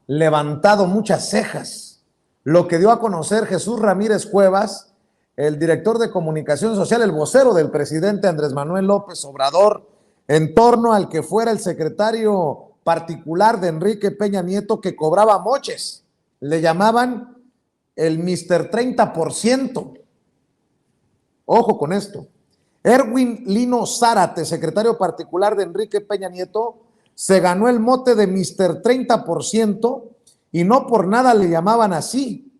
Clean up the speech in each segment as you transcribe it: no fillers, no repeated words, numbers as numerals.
levantado muchas cejas lo que dio a conocer Jesús Ramírez Cuevas, el director de comunicación social, el vocero del presidente Andrés Manuel López Obrador, en torno al que fuera el secretario particular de Enrique Peña Nieto, que cobraba moches. Le llamaban el Mr. 30%. Ojo con esto. Erwin Lino Zárate, secretario particular de Enrique Peña Nieto, se ganó el mote de Mr. 30% y no por nada le llamaban así.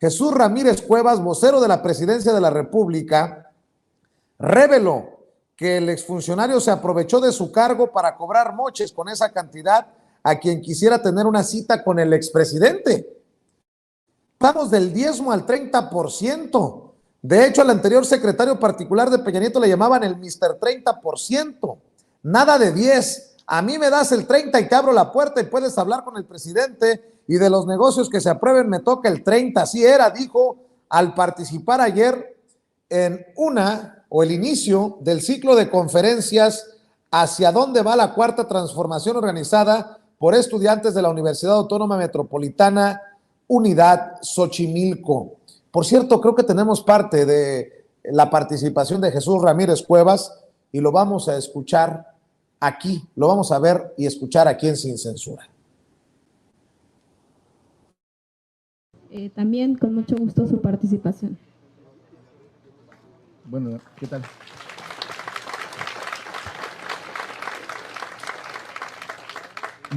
Jesús Ramírez Cuevas, vocero de la Presidencia de la República, reveló que el exfuncionario se aprovechó de su cargo para cobrar moches con esa cantidad a quien quisiera tener una cita con el expresidente. Vamos del diezmo al 30%. De hecho, al anterior secretario particular de Peña Nieto le llamaban el Mr. 30%. Nada de 10. A mí me das el 30 y te abro la puerta y puedes hablar con el presidente, y de los negocios que se aprueben me toca el 30. Así era, dijo al participar ayer en el inicio del ciclo de conferencias hacia dónde va la cuarta transformación organizada por estudiantes de la Universidad Autónoma Metropolitana Unidad Xochimilco. Por cierto, creo que tenemos parte de la participación de Jesús Ramírez Cuevas y lo vamos a escuchar aquí, lo vamos a ver y escuchar aquí en Sin Censura. También con mucho gusto su participación. Bueno, ¿qué tal?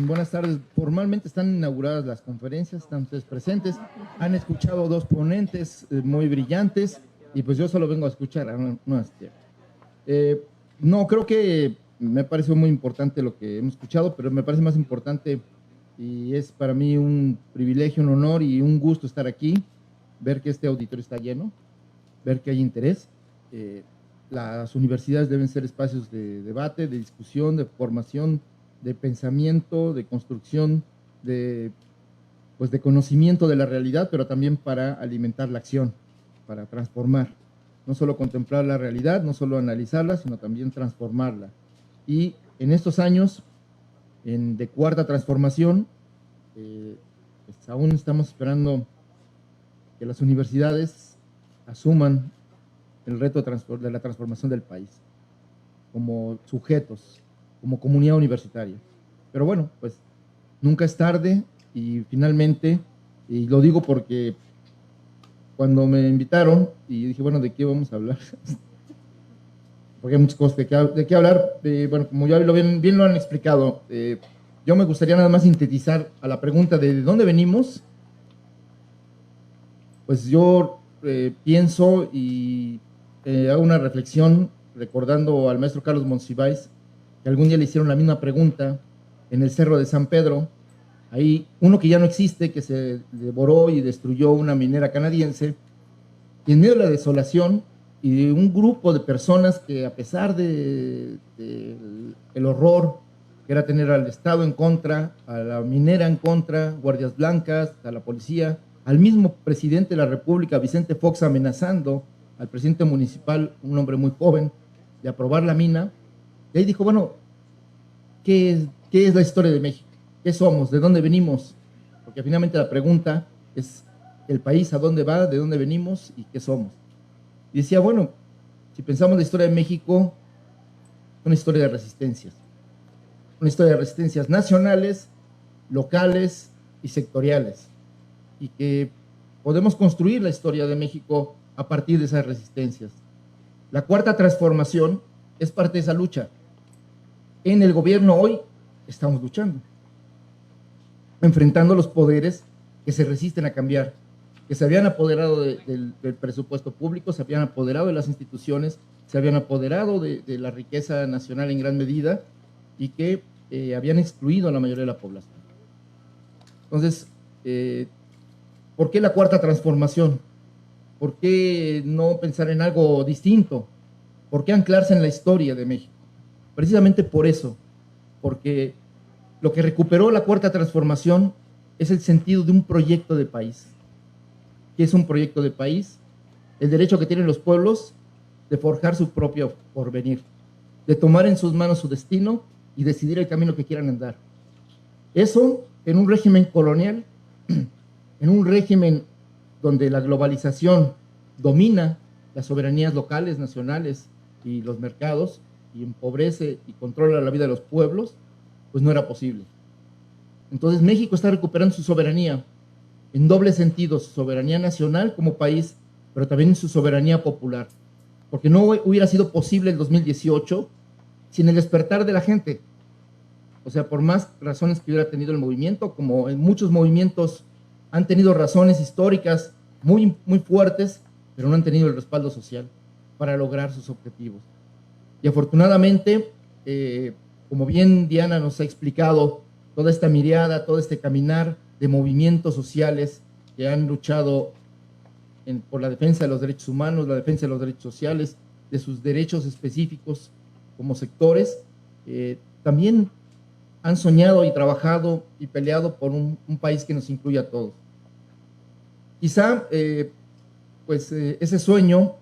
Buenas tardes. Formalmente están inauguradas las conferencias, están ustedes presentes. Han escuchado dos ponentes muy brillantes y pues yo solo vengo a escuchar. No, creo que me pareció muy importante lo que hemos escuchado, pero me parece más importante y es para mí un privilegio, un honor y un gusto estar aquí, ver que este auditorio está lleno, ver que hay interés. Las universidades deben ser espacios de debate, de discusión, de formación, de pensamiento, de construcción, de conocimiento de la realidad, pero también para alimentar la acción, para transformar. No solo contemplar la realidad, no solo analizarla, sino también transformarla. Y en estos años de cuarta transformación, pues aún estamos esperando que las universidades asuman el reto de la transformación del país, como sujetos, como comunidad universitaria. Pero bueno, pues nunca es tarde y finalmente, y lo digo porque cuando me invitaron y dije, bueno, ¿de qué vamos a hablar? Porque hay muchas cosas de qué hablar. Bueno, como ya bien lo han explicado, yo me gustaría nada más sintetizar a la pregunta de dónde venimos. Pues yo pienso y hago una reflexión recordando al maestro Carlos Monsiváis, que algún día le hicieron la misma pregunta en el Cerro de San Pedro. Ahí uno que ya no existe, que se devoró y destruyó una minera canadiense, y en medio de la desolación y de un grupo de personas que, a pesar del horror que era tener al Estado en contra, a la minera en contra, guardias blancas, a la policía, al mismo presidente de la República, Vicente Fox, amenazando al presidente municipal, un hombre muy joven, de aprobar la mina. Y ahí dijo, bueno, ¿qué es la historia de México? ¿Qué somos? ¿De dónde venimos? Porque finalmente la pregunta es el país, a dónde va, de dónde venimos y qué somos. Y decía, bueno, si pensamos la historia de México, una historia de resistencias. Una historia de resistencias nacionales, locales y sectoriales. Y que podemos construir la historia de México a partir de esas resistencias. La cuarta transformación es parte de esa lucha. En el gobierno hoy estamos luchando, enfrentando los poderes que se resisten a cambiar, que se habían apoderado del presupuesto público, se habían apoderado de las instituciones, se habían apoderado de la riqueza nacional en gran medida y que habían excluido a la mayoría de la población. Entonces, ¿por qué la cuarta transformación? ¿Por qué no pensar en algo distinto? ¿Por qué anclarse en la historia de México? Precisamente por eso, porque lo que recuperó la cuarta transformación es el sentido de un proyecto de país. ¿Qué es un proyecto de país? El derecho que tienen los pueblos de forjar su propio porvenir, de tomar en sus manos su destino y decidir el camino que quieran andar. Eso en un régimen colonial, en un régimen donde la globalización domina las soberanías locales, nacionales y los mercados, y empobrece y controla la vida de los pueblos, pues no era posible. Entonces México está recuperando su soberanía en doble sentido, su soberanía nacional como país, pero también su soberanía popular, porque no hubiera sido posible el 2018 sin el despertar de la gente. O sea, por más razones que hubiera tenido el movimiento, como en muchos movimientos han tenido razones históricas muy, muy fuertes, pero no han tenido el respaldo social para lograr sus objetivos. Y afortunadamente, como bien Diana nos ha explicado, toda esta mirada, todo este caminar de movimientos sociales que han luchado por la defensa de los derechos humanos, la defensa de los derechos sociales, de sus derechos específicos como sectores, también han soñado y trabajado y peleado por un país que nos incluya a todos. Quizá, ese sueño,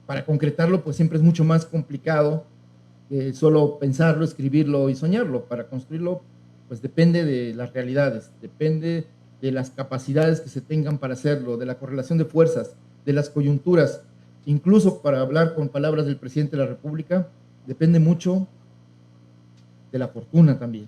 para concretarlo, pues siempre es mucho más complicado que solo pensarlo, escribirlo y soñarlo. Para construirlo, pues depende de las realidades, depende de las capacidades que se tengan para hacerlo, de la correlación de fuerzas, de las coyunturas. Incluso para hablar con palabras del presidente de la República, depende mucho de la fortuna también,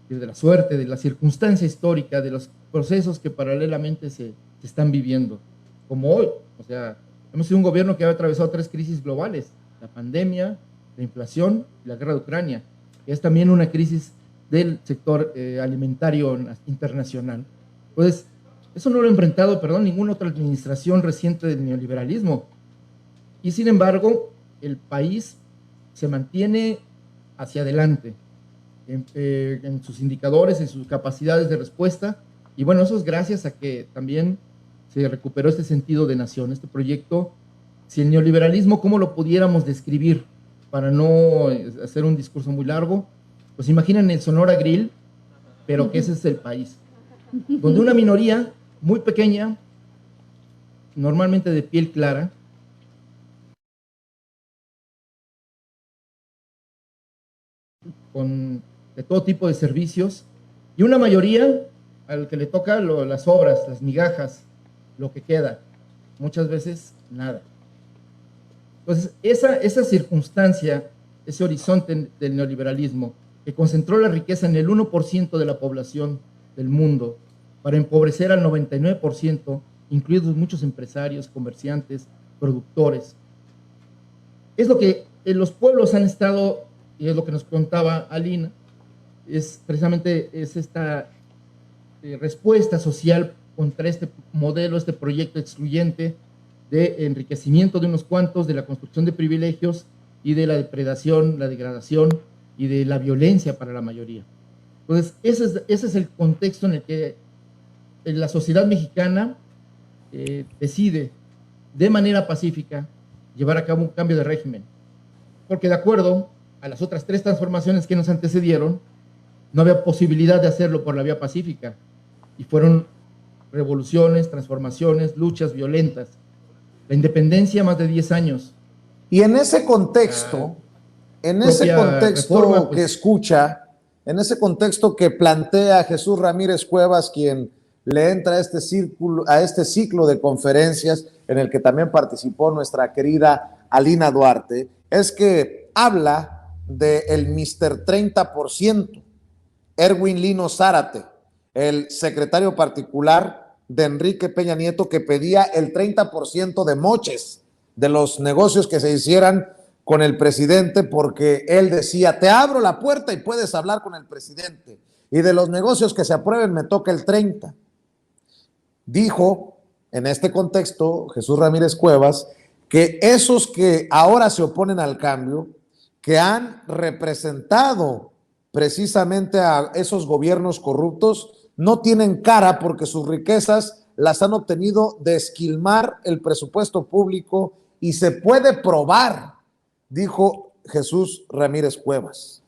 de la suerte, de la circunstancia histórica, de los procesos que paralelamente se están viviendo, como hoy. O sea, hemos sido un gobierno que ha atravesado 3 crisis globales: la pandemia, la inflación y la guerra de Ucrania, que es también una crisis del sector alimentario internacional. Pues eso no lo ha enfrentado, ninguna otra administración reciente del neoliberalismo. Y sin embargo, el país se mantiene hacia adelante en sus indicadores, en sus capacidades de respuesta. Y bueno, eso es gracias a que también se recuperó este sentido de nación, este proyecto. Si el neoliberalismo, ¿cómo lo pudiéramos describir para no hacer un discurso muy largo? Pues imaginen el Sonora Grill, pero que ese es el país, donde una minoría muy pequeña, normalmente de piel clara, de todo tipo de servicios, y una mayoría al que le toca las obras, las migajas, lo que queda, muchas veces nada. Entonces, esa circunstancia, ese horizonte del neoliberalismo, que concentró la riqueza en el 1% de la población del mundo, para empobrecer al 99%, incluidos muchos empresarios, comerciantes, productores. Es lo que los pueblos han estado, y es lo que nos contaba Alina, es precisamente esta respuesta social contra este modelo, este proyecto excluyente de enriquecimiento de unos cuantos, de la construcción de privilegios y de la depredación, la degradación y de la violencia para la mayoría. Entonces, ese es el contexto en el que la sociedad mexicana decide de manera pacífica llevar a cabo un cambio de régimen, porque de acuerdo a las otras 3 transformaciones que nos antecedieron, no había posibilidad de hacerlo por la vía pacífica, y fueron revoluciones, transformaciones, luchas violentas. La independencia, más de 10 años. Y en ese contexto, reforma, pues, que escucha, en ese contexto que plantea Jesús Ramírez Cuevas, quien le entra a este ciclo de conferencias en el que también participó nuestra querida Alina Duarte, es que habla del Mr. 30%, Erwin Lino Zárate, el secretario particular de Enrique Peña Nieto, que pedía el 30% de moches de los negocios que se hicieran con el presidente, porque él decía: te abro la puerta y puedes hablar con el presidente, y de los negocios que se aprueben me toca el 30%. Dijo en este contexto Jesús Ramírez Cuevas que esos que ahora se oponen al cambio, que han representado precisamente a esos gobiernos corruptos, no tienen cara, porque sus riquezas las han obtenido de esquilmar el presupuesto público, y se puede probar, dijo Jesús Ramírez Cuevas.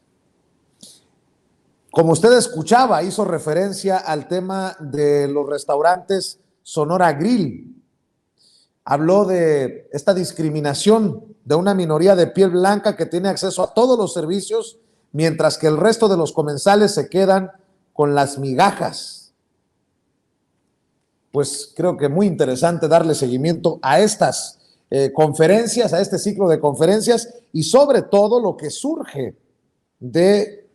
Como usted escuchaba, hizo referencia al tema de los restaurantes Sonora Grill. Habló de esta discriminación de una minoría de piel blanca que tiene acceso a todos los servicios, mientras que el resto de los comensales se quedan con las migajas. Pues creo que muy interesante darle seguimiento a estas conferencias, a este ciclo de conferencias y sobre todo lo que surge de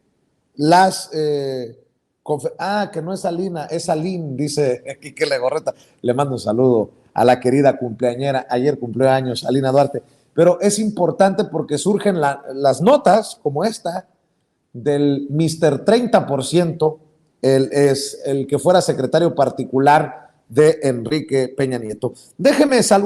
las... que no es Alina, es Aline, dice Quique Legorreta. Le mando un saludo a la querida cumpleañera. Ayer cumplió años Alina Duarte. Pero es importante porque surgen las notas como esta del Mr. 30%, es el que fuera secretario particular de Enrique Peña Nieto. Déjeme saludar.